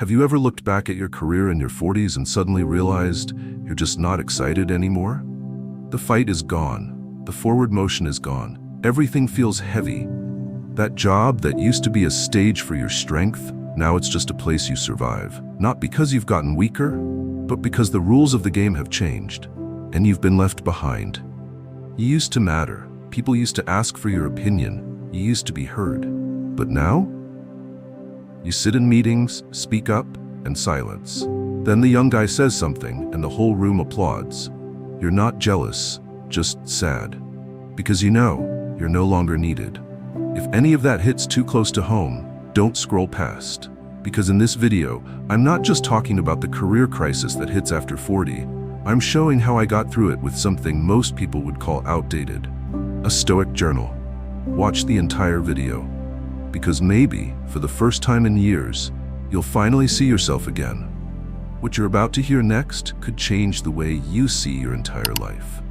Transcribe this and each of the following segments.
Have you ever looked back at your career in your 40s and suddenly realized you're just not excited anymore? The fight is gone. The forward motion is gone. Everything feels heavy. That job that used to be a stage for your strength, now it's just a place you survive. Not because you've gotten weaker, but because the rules of the game have changed, and you've been left behind. You used to matter. People used to ask for your opinion. You used to be heard. But now? You sit in meetings, speak up, and silence. Then the young guy says something, and the whole room applauds. You're not jealous, just sad. Because you know, you're no longer needed. If any of that hits too close to home, don't scroll past. Because in this video, I'm not just talking about the career crisis that hits after 40. I'm showing how I got through it with something most people would call outdated. A Stoic journal. Watch the entire video. Because maybe, for the first time in years, you'll finally see yourself again. What you're about to hear next could change the way you see your entire life.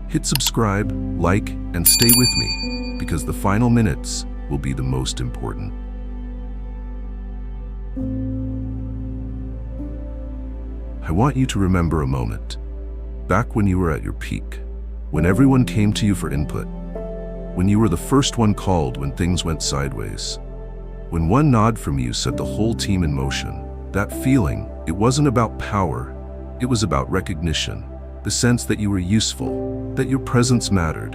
Hit subscribe, like, and stay with me, because the final minutes will be the most important. I want you to remember a moment, back when you were at your peak, when everyone came to you for input, when you were the first one called when things went sideways, when one nod from you set the whole team in motion. That feeling, it wasn't about power, it was about recognition, the sense that you were useful, that your presence mattered.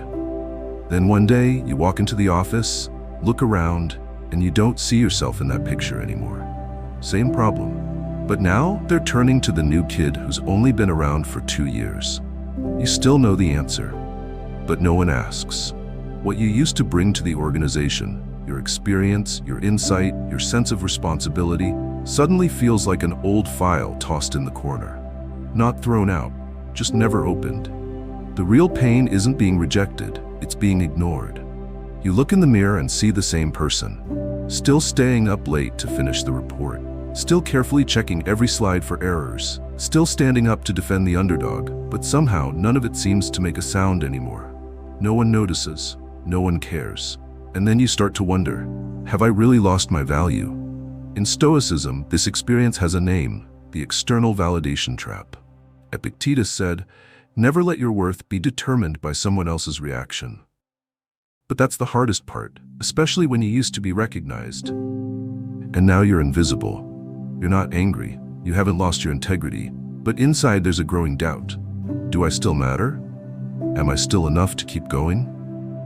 Then one day, you walk into the office, look around, and you don't see yourself in that picture anymore. Same problem. But now, they're turning to the new kid who's only been around for 2 years. You still know the answer, but no one asks. What you used to bring to the organization, your experience, your insight, your sense of responsibility, suddenly feels like an old file tossed in the corner. Not thrown out, just never opened. The real pain isn't being rejected, it's being ignored. You look in the mirror and see the same person, still staying up late to finish the report, still carefully checking every slide for errors, still standing up to defend the underdog, but somehow none of it seems to make a sound anymore. No one notices. No one cares. And then you start to wonder, have I really lost my value? In Stoicism, this experience has a name, the external validation trap. Epictetus said, never let your worth be determined by someone else's reaction. But that's the hardest part, especially when you used to be recognized. And now you're invisible. You're not angry, you haven't lost your integrity, but inside there's a growing doubt. Do I still matter? Am I still enough to keep going?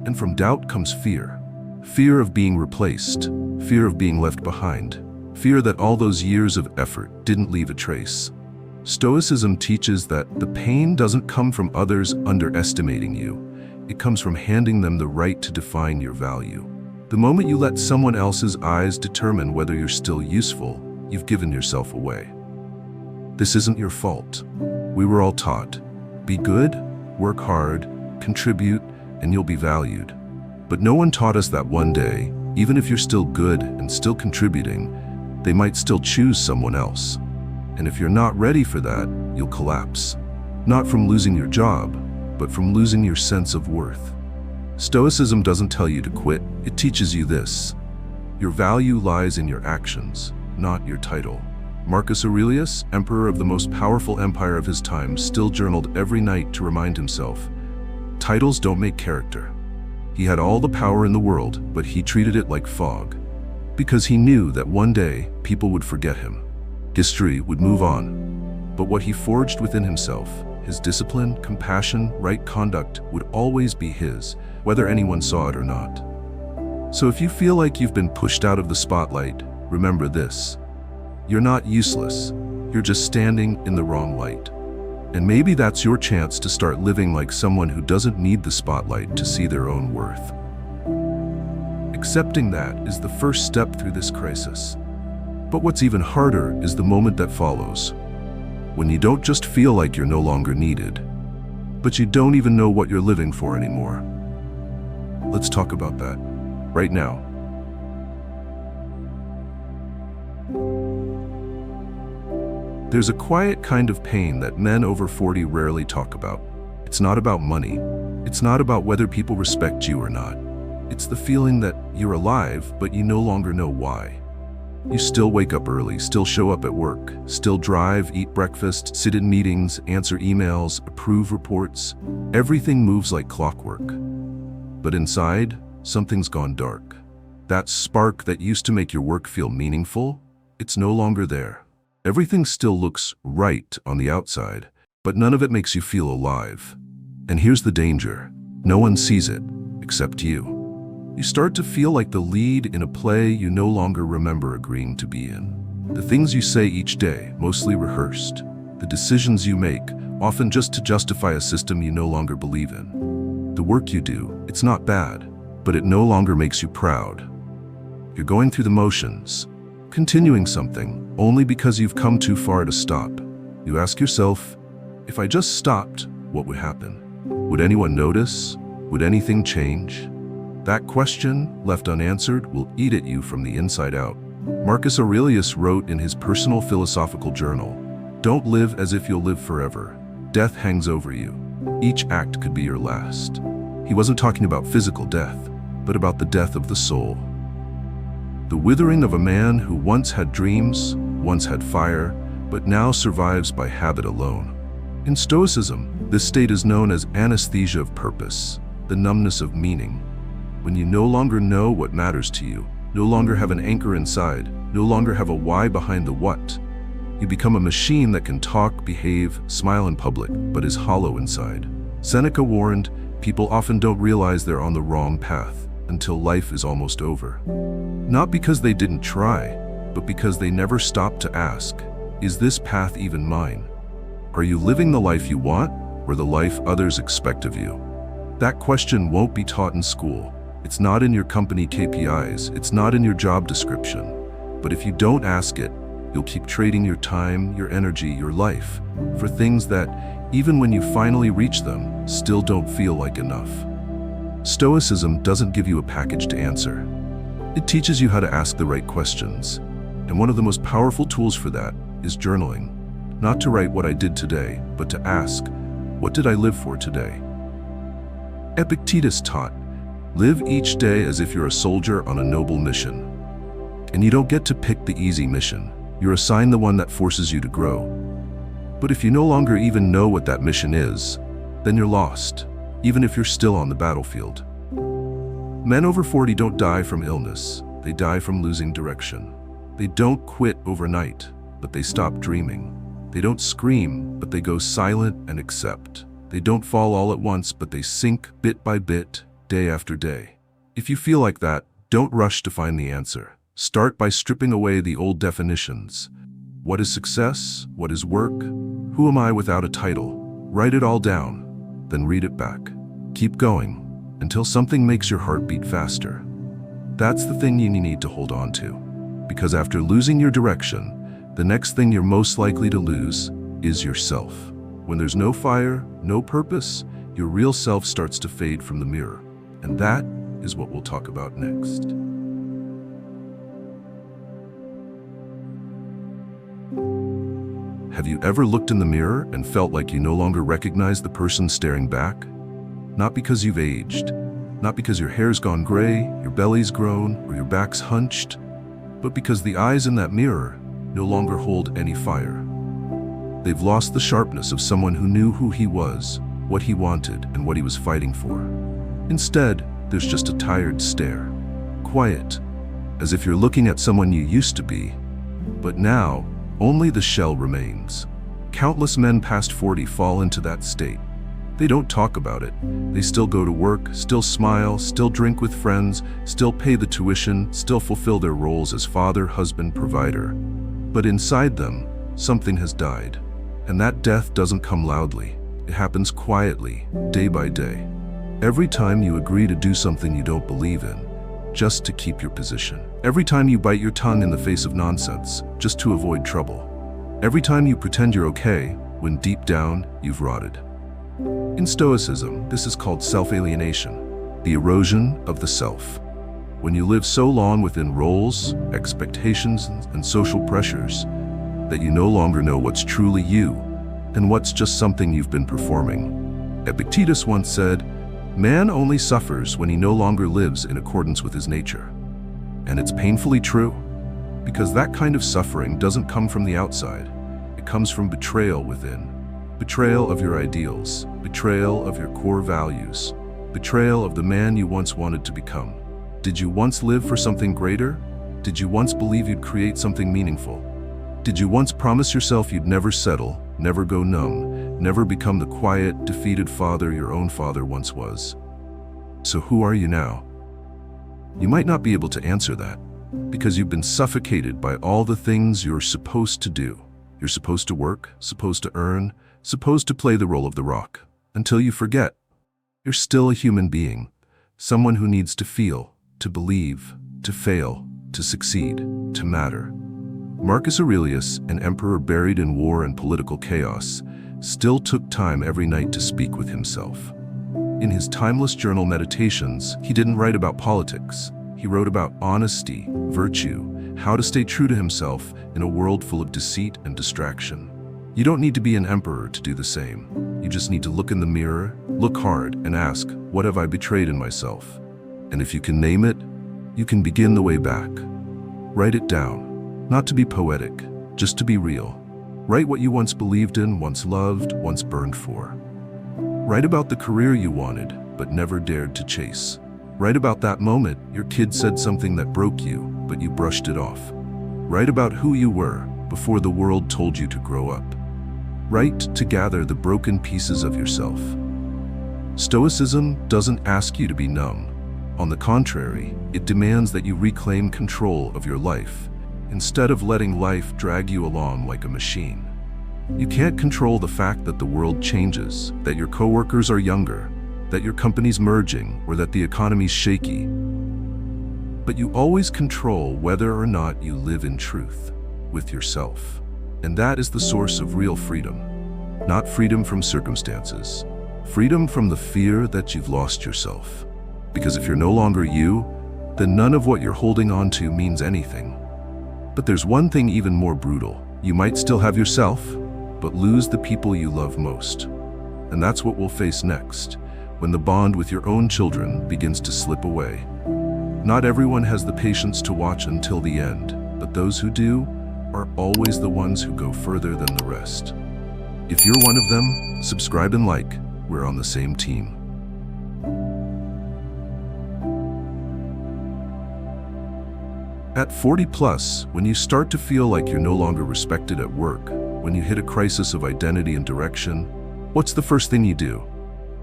And from doubt comes fear. Fear of being replaced, fear of being left behind, fear that all those years of effort didn't leave a trace. Stoicism teaches that the pain doesn't come from others underestimating you. It comes from handing them the right to define your value. The moment you let someone else's eyes determine whether you're still useful, you've given yourself away. This isn't your fault. We were all taught, be good, work hard, contribute, and you'll be valued. But no one taught us that one day, even if you're still good and still contributing, they might still choose someone else. And if you're not ready for that, you'll collapse. Not from losing your job, but from losing your sense of worth. Stoicism doesn't tell you to quit, it teaches you this. Your value lies in your actions, not your title. Marcus Aurelius, emperor of the most powerful empire of his time, still journaled every night to remind himself, titles don't make character. He had all the power in the world, but he treated it like fog. Because he knew that one day, people would forget him. History would move on. But what he forged within himself, his discipline, compassion, right conduct, would always be his, whether anyone saw it or not. So if you feel like you've been pushed out of the spotlight, remember this. You're not useless. You're just standing in the wrong light. And maybe that's your chance to start living like someone who doesn't need the spotlight to see their own worth. Accepting that is the first step through this crisis. But what's even harder is the moment that follows, when you don't just feel like you're no longer needed, but you don't even know what you're living for anymore. Let's talk about that right now. There's a quiet kind of pain that men over 40 rarely talk about. It's not about money. It's not about whether people respect you or not. It's the feeling that you're alive, but you no longer know why. You still wake up early, still show up at work, still drive, eat breakfast, sit in meetings, answer emails, approve reports. Everything moves like clockwork. But inside, something's gone dark. That spark that used to make your work feel meaningful, it's no longer there. Everything still looks right on the outside, but none of it makes you feel alive. And here's the danger. No one sees it, except you. You start to feel like the lead in a play you no longer remember agreeing to be in. The things you say each day, mostly rehearsed. The decisions you make, often just to justify a system you no longer believe in. The work you do, it's not bad, but it no longer makes you proud. You're going through the motions, continuing something, only because you've come too far to stop. You ask yourself, if I just stopped, what would happen? Would anyone notice? Would anything change? That question, left unanswered, will eat at you from the inside out. Marcus Aurelius wrote in his personal philosophical journal, "Don't live as if you'll live forever. Death hangs over you. Each act could be your last." He wasn't talking about physical death, but about the death of the soul. The withering of a man who once had dreams, once had fire, but now survives by habit alone. In Stoicism, this state is known as anesthesia of purpose, the numbness of meaning. When you no longer know what matters to you, no longer have an anchor inside, no longer have a why behind the what, you become a machine that can talk, behave, smile in public, but is hollow inside. Seneca warned, people often don't realize they're on the wrong path until life is almost over. Not because they didn't try, but because they never stopped to ask, is this path even mine? Are you living the life you want, or the life others expect of you? That question won't be taught in school. It's not in your company KPIs, it's not in your job description. But if you don't ask it, you'll keep trading your time, your energy, your life for things that, even when you finally reach them, still don't feel like enough. Stoicism doesn't give you a package to answer. It teaches you how to ask the right questions. And one of the most powerful tools for that is journaling. Not to write what I did today, but to ask, what did I live for today? Epictetus taught, live each day as if you're a soldier on a noble mission. And you don't get to pick the easy mission. You're assigned the one that forces you to grow. But if you no longer even know what that mission is, then you're lost, even if you're still on the battlefield. Men over 40 don't die from illness. They die from losing direction. They don't quit overnight, but they stop dreaming. They don't scream, but they go silent and accept. They don't fall all at once, but they sink bit by bit, day after day. If you feel like that, don't rush to find the answer. Start by stripping away the old definitions. What is success? What is work? Who am I without a title? Write it all down, then read it back. Keep going until something makes your heart beat faster. That's the thing you need to hold on to. Because after losing your direction, the next thing you're most likely to lose is yourself. When there's no fire, no purpose, your real self starts to fade from the mirror. And that is what we'll talk about next. Have you ever looked in the mirror and felt like you no longer recognize the person staring back? Not because you've aged, not because your hair's gone gray, your belly's grown, or your back's hunched, but because the eyes in that mirror no longer hold any fire. They've lost the sharpness of someone who knew who he was, what he wanted, and what he was fighting for. Instead, there's just a tired stare, quiet, as if you're looking at someone you used to be. But now, only the shell remains. Countless men past 40 fall into that state. They don't talk about it. They still go to work, still smile, still drink with friends, still pay the tuition, still fulfill their roles as father, husband, provider. But inside them, something has died. And that death doesn't come loudly. It happens quietly, day by day. Every time you agree to do something you don't believe in, just to keep your position. Every time you bite your tongue in the face of nonsense, just to avoid trouble. Every time you pretend you're okay, when deep down, you've rotted. In Stoicism, this is called self-alienation, the erosion of the self. When you live so long within roles, expectations, and social pressures, that you no longer know what's truly you, and what's just something you've been performing. Epictetus once said, "Man only suffers when he no longer lives in accordance with his nature." And it's painfully true. Because that kind of suffering doesn't come from the outside. It comes from betrayal within. Betrayal of your ideals, betrayal of your core values, betrayal of the man you once wanted to become. Did you once live for something greater? Did you once believe you'd create something meaningful? Did you once promise yourself you'd never settle, never go numb, never become the quiet, defeated father your own father once was? So who are you now? You might not be able to answer that, because you've been suffocated by all the things you're supposed to do. You're supposed to work, supposed to earn, supposed to play the role of the rock, until you forget. You're still a human being, someone who needs to feel, to believe, to fail, to succeed, to matter. Marcus Aurelius, an emperor buried in war and political chaos, still took time every night to speak with himself. In his timeless journal Meditations, he didn't write about politics. He wrote about honesty, virtue, how to stay true to himself in a world full of deceit and distraction. You don't need to be an emperor to do the same. You just need to look in the mirror, look hard, and ask, what have I betrayed in myself? And if you can name it, you can begin the way back. Write it down. Not to be poetic, just to be real. Write what you once believed in, once loved, once burned for. Write about the career you wanted, but never dared to chase. Write about that moment your kid said something that broke you, but you brushed it off. Write about who you were before the world told you to grow up. Write to gather the broken pieces of yourself. Stoicism doesn't ask you to be numb. On the contrary, it demands that you reclaim control of your life, instead of letting life drag you along like a machine. You can't control the fact that the world changes, that your coworkers are younger, that your company's merging, or that the economy's shaky. But you always control whether or not you live in truth with yourself. And that is the source of real freedom. Not freedom from circumstances. Freedom from the fear that you've lost yourself. Because if you're no longer you, then none of what you're holding on to means anything. But there's one thing even more brutal. You might still have yourself, but lose the people you love most. And that's what we'll face next, when the bond with your own children begins to slip away. Not everyone has the patience to watch until the end, but those who do are always the ones who go further than the rest. If you're one of them, subscribe and like. We're on the same team. At 40+, when you start to feel like you're no longer respected at work, when you hit a crisis of identity and direction, what's the first thing you do?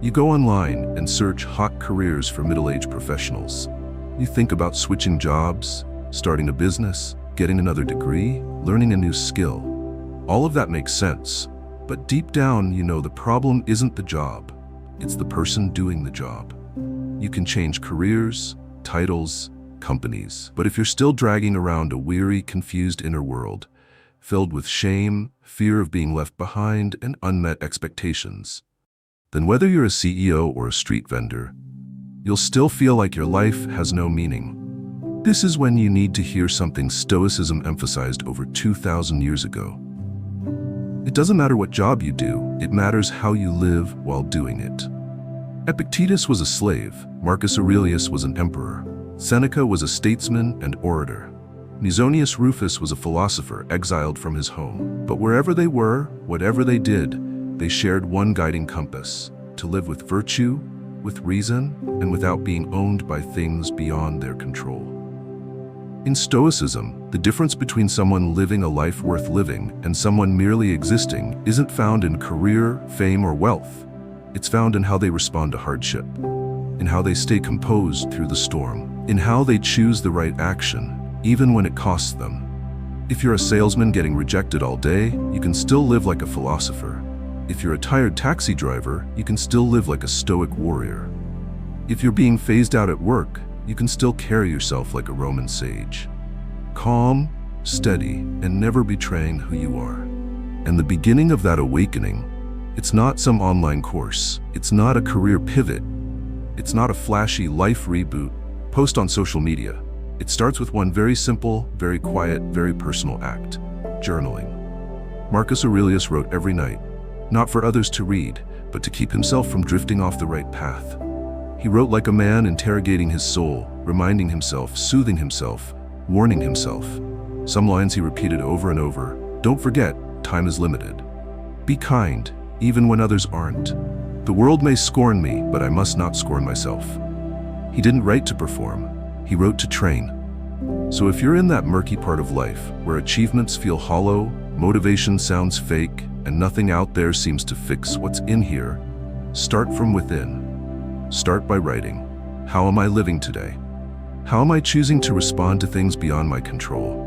You go online and search hot careers for middle-aged professionals. You think about switching jobs, starting a business, getting another degree, learning a new skill. All of that makes sense, but deep down you know the problem isn't the job, it's the person doing the job. You can change careers, titles, companies, but if you're still dragging around a weary, confused inner world, filled with shame, fear of being left behind, and unmet expectations, then whether you're a CEO or a street vendor, you'll still feel like your life has no meaning. This is when you need to hear something Stoicism emphasized over 2,000 years ago. It doesn't matter what job you do, it matters how you live while doing it. Epictetus was a slave, Marcus Aurelius was an emperor, Seneca was a statesman and orator. Musonius Rufus was a philosopher exiled from his home. But wherever they were, whatever they did, they shared one guiding compass: to live with virtue, with reason, and without being owned by things beyond their control. In Stoicism, the difference between someone living a life worth living and someone merely existing isn't found in career, fame, or wealth. It's found in how they respond to hardship, in how they stay composed through the storm, in how they choose the right action, even when it costs them. If you're a salesman getting rejected all day, you can still live like a philosopher. If you're a tired taxi driver, you can still live like a stoic warrior. If you're being phased out at work, you can still carry yourself like a Roman sage. Calm, steady, and never betraying who you are. And the beginning of that awakening, it's not some online course. It's not a career pivot. It's not a flashy life reboot, post on social media. It starts with one very simple, very quiet, very personal act: journaling. Marcus Aurelius wrote every night, not for others to read, but to keep himself from drifting off the right path. He wrote like a man interrogating his soul, reminding himself, soothing himself, warning himself. Some lines he repeated over and over. Don't forget, time is limited. Be kind, even when others aren't. The world may scorn me, but I must not scorn myself. He didn't write to perform, he wrote to train. So if you're in that murky part of life, where achievements feel hollow, motivation sounds fake, and nothing out there seems to fix what's in here, start from within. Start by writing, how am I living today? How am I choosing to respond to things beyond my control?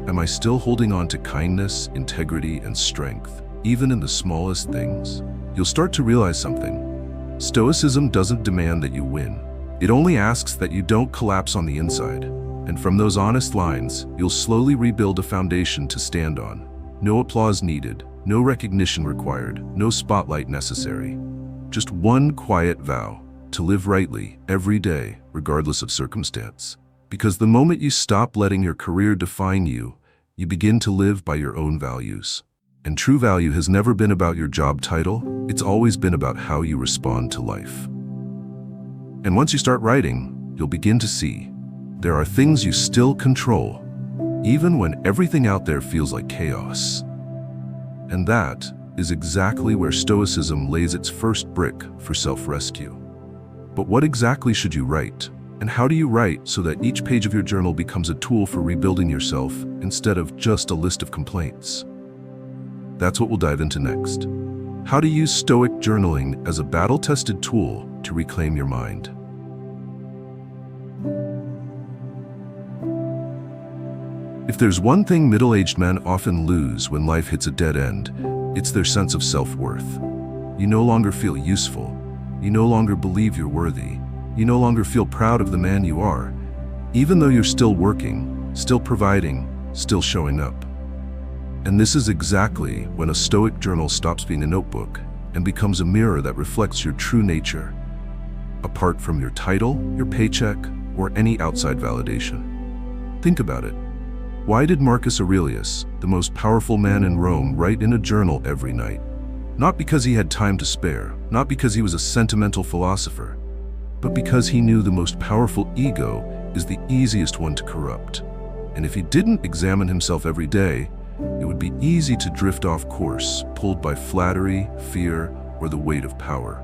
Am I still holding on to kindness, integrity, and strength, even in the smallest things? You'll start to realize something. Stoicism doesn't demand that you win. It only asks that you don't collapse on the inside. And from those honest lines, you'll slowly rebuild a foundation to stand on. No applause needed, no recognition required, no spotlight necessary. Just one quiet vow to live rightly every day, regardless of circumstance. Because the moment you stop letting your career define you, you begin to live by your own values. And true value has never been about your job title, it's always been about how you respond to life. And once you start writing, you'll begin to see there are things you still control, even when everything out there feels like chaos. And that is exactly where Stoicism lays its first brick for self-rescue. But what exactly should you write? And how do you write so that each page of your journal becomes a tool for rebuilding yourself instead of just a list of complaints? That's what we'll dive into next. How to use Stoic journaling as a battle-tested tool to reclaim your mind. If there's one thing middle-aged men often lose when life hits a dead end, it's their sense of self-worth. You no longer feel useful. You no longer believe you're worthy. You no longer feel proud of the man you are, even though you're still working, still providing, still showing up. And this is exactly when a Stoic journal stops being a notebook and becomes a mirror that reflects your true nature, apart from your title, your paycheck, or any outside validation. Think about it. Why did Marcus Aurelius, the most powerful man in Rome, write in a journal every night? Not because he had time to spare, not because he was a sentimental philosopher, but because he knew the most powerful ego is the easiest one to corrupt. And if he didn't examine himself every day, it would be easy to drift off course, pulled by flattery, fear, or the weight of power.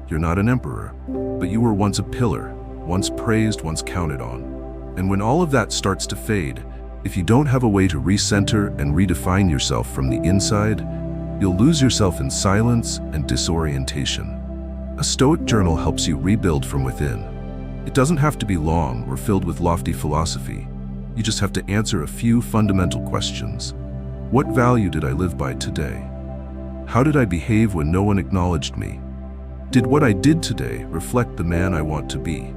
You're not an emperor, but you were once a pillar, once praised, once counted on. And when all of that starts to fade, if you don't have a way to recenter and redefine yourself from the inside, you'll lose yourself in silence and disorientation. A Stoic journal helps you rebuild from within. It doesn't have to be long or filled with lofty philosophy. You just have to answer a few fundamental questions. What value did I live by today? How did I behave when no one acknowledged me? Did what I did today reflect the man I want to be?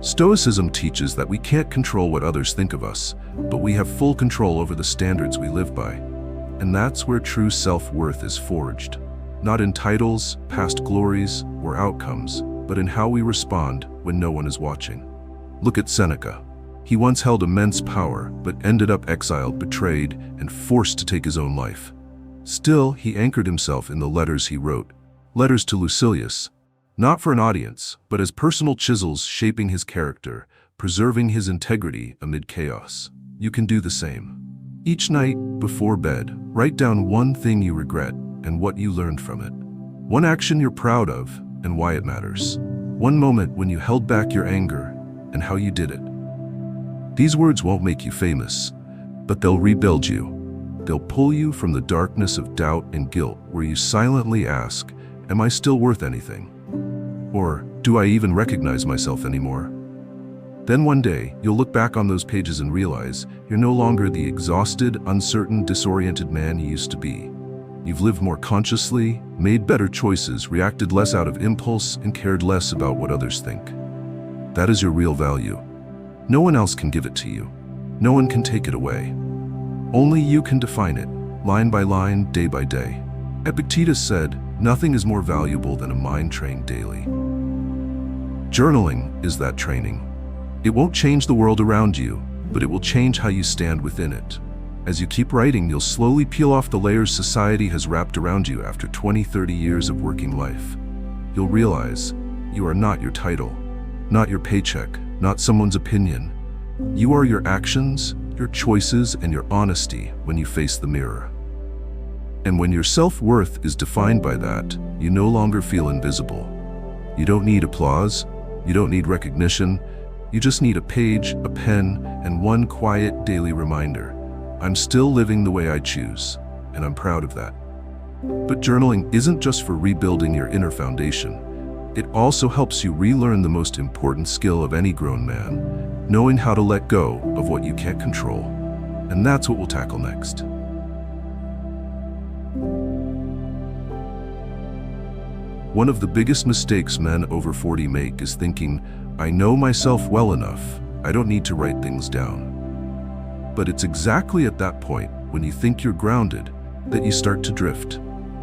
Stoicism teaches that we can't control what others think of us, but we have full control over the standards we live by. And that's where true self-worth is forged. Not in titles, past glories, or outcomes, but in how we respond when no one is watching. Look at Seneca. He once held immense power, but ended up exiled, betrayed, and forced to take his own life. Still, he anchored himself in the letters he wrote. Letters to Lucilius. Not for an audience, but as personal chisels shaping his character, preserving his integrity amid chaos. You can do the same. Each night, before bed, write down one thing you regret and what you learned from it. One action you're proud of and why it matters. One moment when you held back your anger and how you did it. These words won't make you famous, but they'll rebuild you. They'll pull you from the darkness of doubt and guilt where you silently ask, am I still worth anything? Or, do I even recognize myself anymore? Then one day, you'll look back on those pages and realize you're no longer the exhausted, uncertain, disoriented man you used to be. You've lived more consciously, made better choices, reacted less out of impulse, and cared less about what others think. That is your real value. No one else can give it to you. No one can take it away. Only you can define it, line by line, day by day. Epictetus said, nothing is more valuable than a mind trained daily. Journaling is that training. It won't change the world around you, but it will change how you stand within it. As you keep writing, you'll slowly peel off the layers society has wrapped around you after 20-30 years of working life. You'll realize you are not your title, not your paycheck, not someone's opinion. You are your actions, your choices, and your honesty when you face the mirror. And when your self-worth is defined by that, you no longer feel invisible. You don't need applause, you don't need recognition, you just need a page, a pen, and one quiet daily reminder. I'm still living the way I choose, and I'm proud of that. But journaling isn't just for rebuilding your inner foundation. It also helps you relearn the most important skill of any grown man, knowing how to let go of what you can't control. And that's what we'll tackle next. One of the biggest mistakes men over 40 make is thinking, I know myself well enough, I don't need to write things down. But it's exactly at that point, when you think you're grounded, that you start to drift.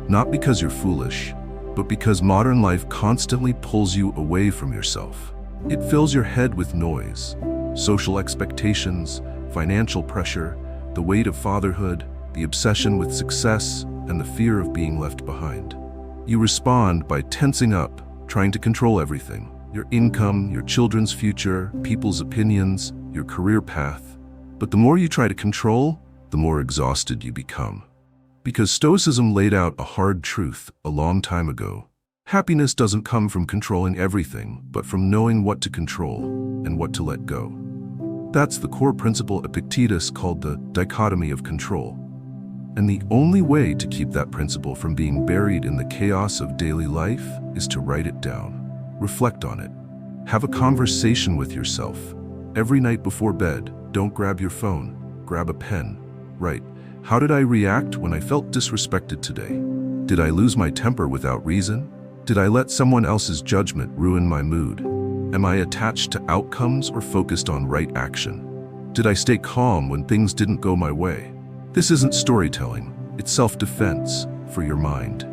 Not because you're foolish, but because modern life constantly pulls you away from yourself. It fills your head with noise, social expectations, financial pressure, the weight of fatherhood, the obsession with success, and the fear of being left behind. You respond by tensing up, trying to control everything: your income, your children's future, people's opinions, your career path. But the more you try to control, the more exhausted you become. Because Stoicism laid out a hard truth a long time ago. Happiness doesn't come from controlling everything, but from knowing what to control and what to let go. That's the core principle Epictetus called the dichotomy of control. And the only way to keep that principle from being buried in the chaos of daily life is to write it down. Reflect on it. Have a conversation with yourself. Every night before bed, don't grab your phone. Grab a pen. Write, how did I react when I felt disrespected today? Did I lose my temper without reason? Did I let someone else's judgment ruin my mood? Am I attached to outcomes or focused on right action? Did I stay calm when things didn't go my way? This isn't storytelling, it's self-defense for your mind.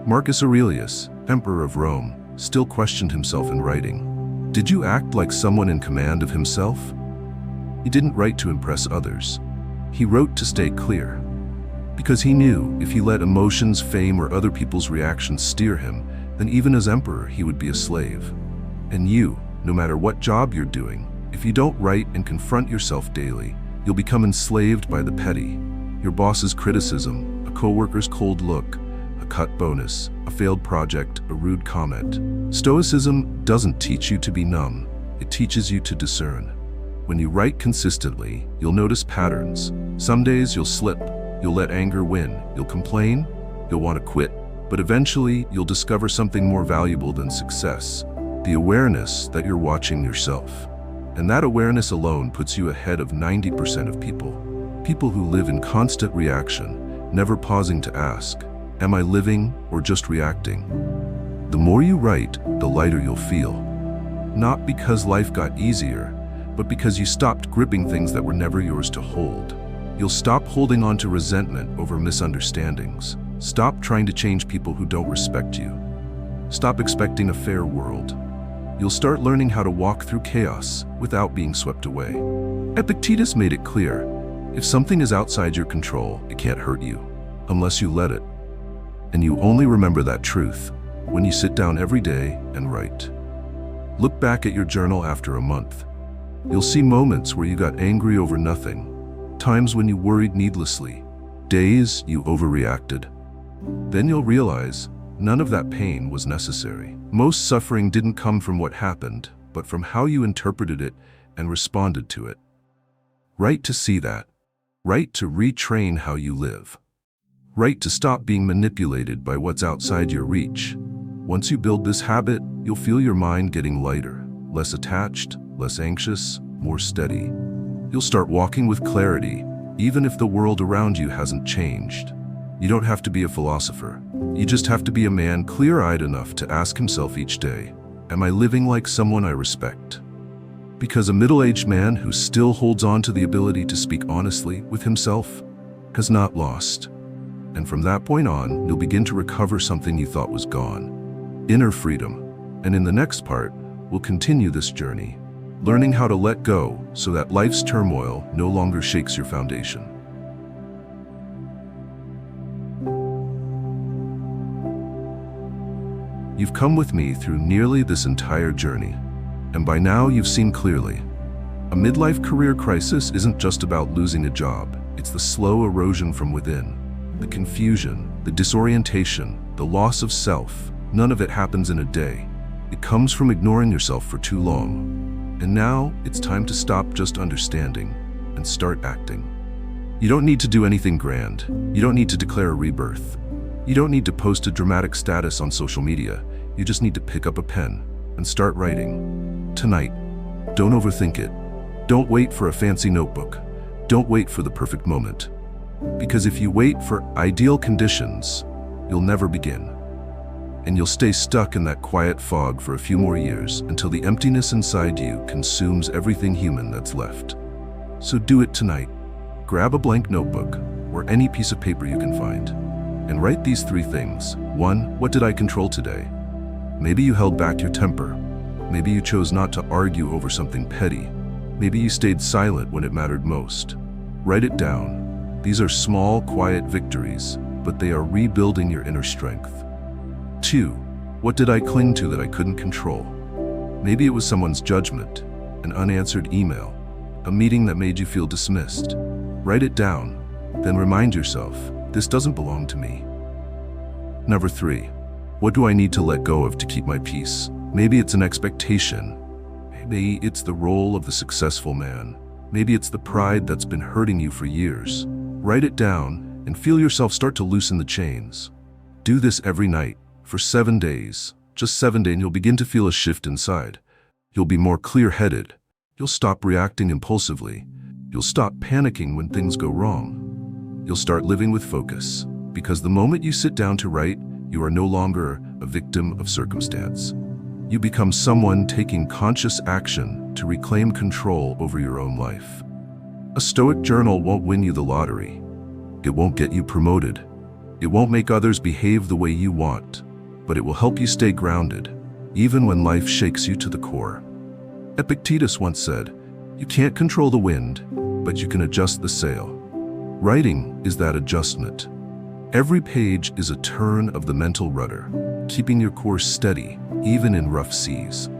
Marcus Aurelius, Emperor of Rome, still questioned himself in writing. Did you act like someone in command of himself? He didn't write to impress others. He wrote to stay clear. Because he knew if he let emotions, fame, or other people's reactions steer him, then even as emperor he would be a slave. And you, no matter what job you're doing, if you don't write and confront yourself daily, you'll become enslaved by the petty. Your boss's criticism, a coworker's cold look, a cut bonus, a failed project, a rude comment. Stoicism doesn't teach you to be numb, it teaches you to discern. When you write consistently, you'll notice patterns. Some days you'll slip, you'll let anger win, you'll complain, you'll want to quit, but eventually you'll discover something more valuable than success: the awareness that you're watching yourself. And that awareness alone puts you ahead of 90% of people. People who live in constant reaction, never pausing to ask, am I living or just reacting? The more you write, the lighter you'll feel. Not because life got easier, but because you stopped gripping things that were never yours to hold. You'll stop holding on to resentment over misunderstandings. Stop trying to change people who don't respect you. Stop expecting a fair world. You'll start learning how to walk through chaos without being swept away. Epictetus made it clear, if something is outside your control, it can't hurt you, unless you let it. And you only remember that truth when you sit down every day and write. Look back at your journal after a month. You'll see moments where you got angry over nothing, times when you worried needlessly, days you overreacted. Then you'll realize none of that pain was necessary. Most suffering didn't come from what happened, but from how you interpreted it and responded to it. Write to see that. Write to retrain how you live. Write to stop being manipulated by what's outside your reach. Once you build this habit, you'll feel your mind getting lighter, less attached, less anxious, more steady. You'll start walking with clarity, even if the world around you hasn't changed. You don't have to be a philosopher. You just have to be a man clear-eyed enough to ask himself each day, am I living like someone I respect? Because a middle-aged man who still holds on to the ability to speak honestly with himself has not lost. And from that point on, you'll begin to recover something you thought was gone: inner freedom. And in the next part, we'll continue this journey, learning how to let go so that life's turmoil no longer shakes your foundation. You've come with me through nearly this entire journey, and by now you've seen clearly. A midlife career crisis isn't just about losing a job. It's the slow erosion from within. The confusion, the disorientation, the loss of self. None of it happens in a day. It comes from ignoring yourself for too long. And now, it's time to stop just understanding and start acting. You don't need to do anything grand. You don't need to declare a rebirth. You don't need to post a dramatic status on social media. You just need to pick up a pen and start writing. Tonight. Don't overthink it. Don't wait for a fancy notebook. Don't wait for the perfect moment. Because if you wait for ideal conditions, you'll never begin. And you'll stay stuck in that quiet fog for a few more years until the emptiness inside you consumes everything human that's left. So do it tonight. Grab a blank notebook or any piece of paper you can find and write these 3 things. 1. What did I control today? Maybe you held back your temper. Maybe you chose not to argue over something petty. Maybe you stayed silent when it mattered most. Write it down. These are small, quiet victories, but they are rebuilding your inner strength. 2. What did I cling to that I couldn't control? Maybe it was someone's judgment, an unanswered email, a meeting that made you feel dismissed. Write it down, then remind yourself, this doesn't belong to me. Number 3. What do I need to let go of to keep my peace? Maybe it's an expectation. Maybe it's the role of the successful man. Maybe it's the pride that's been hurting you for years. Write it down and feel yourself start to loosen the chains. Do this every night for 7 days. Just 7 days and you'll begin to feel a shift inside. You'll be more clear-headed. You'll stop reacting impulsively. You'll stop panicking when things go wrong. You'll start living with focus, because the moment you sit down to write, you are no longer a victim of circumstance. You become someone taking conscious action to reclaim control over your own life. A Stoic journal won't win you the lottery. It won't get you promoted. It won't make others behave the way you want, but it will help you stay grounded, even when life shakes you to the core. Epictetus once said, "You can't control the wind, but you can adjust the sail." Writing is that adjustment. Every page is a turn of the mental rudder, keeping your course steady, even in rough seas.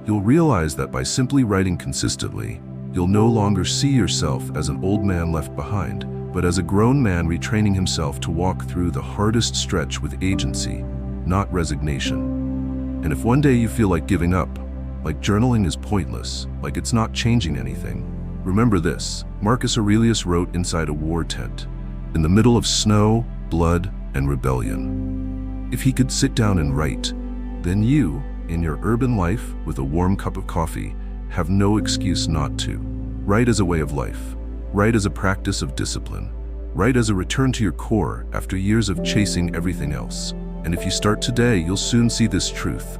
You'll realize that by simply writing consistently, you'll no longer see yourself as an old man left behind, but as a grown man retraining himself to walk through the hardest stretch with agency, not resignation. And if one day you feel like giving up, like journaling is pointless, like it's not changing anything, remember this: Marcus Aurelius wrote inside a war tent, in the middle of snow, blood, and rebellion. If he could sit down and write, then you, in your urban life with a warm cup of coffee, have no excuse not to. Write as a way of life. Write as a practice of discipline. Write as a return to your core after years of chasing everything else. And if you start today, you'll soon see this truth.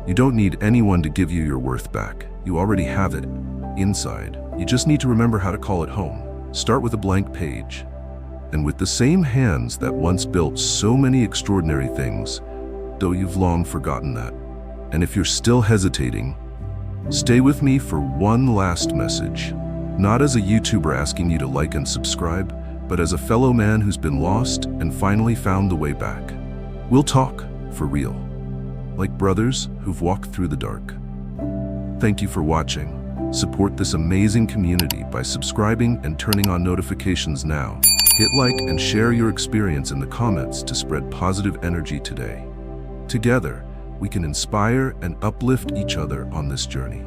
You don't need anyone to give you your worth back. You already have it inside. You just need to remember how to call it home. Start with a blank page. And with the same hands that once built so many extraordinary things, though you've long forgotten that. And if you're still hesitating, stay with me for one last message. Not as a YouTuber asking you to like and subscribe, but as a fellow man who's been lost and finally found the way back. We'll talk for real, like brothers who've walked through the dark. Thank you for watching. Support this amazing community by subscribing and turning on notifications now. Hit like and share your experience in the comments to spread positive energy today. Together, we can inspire and uplift each other on this journey.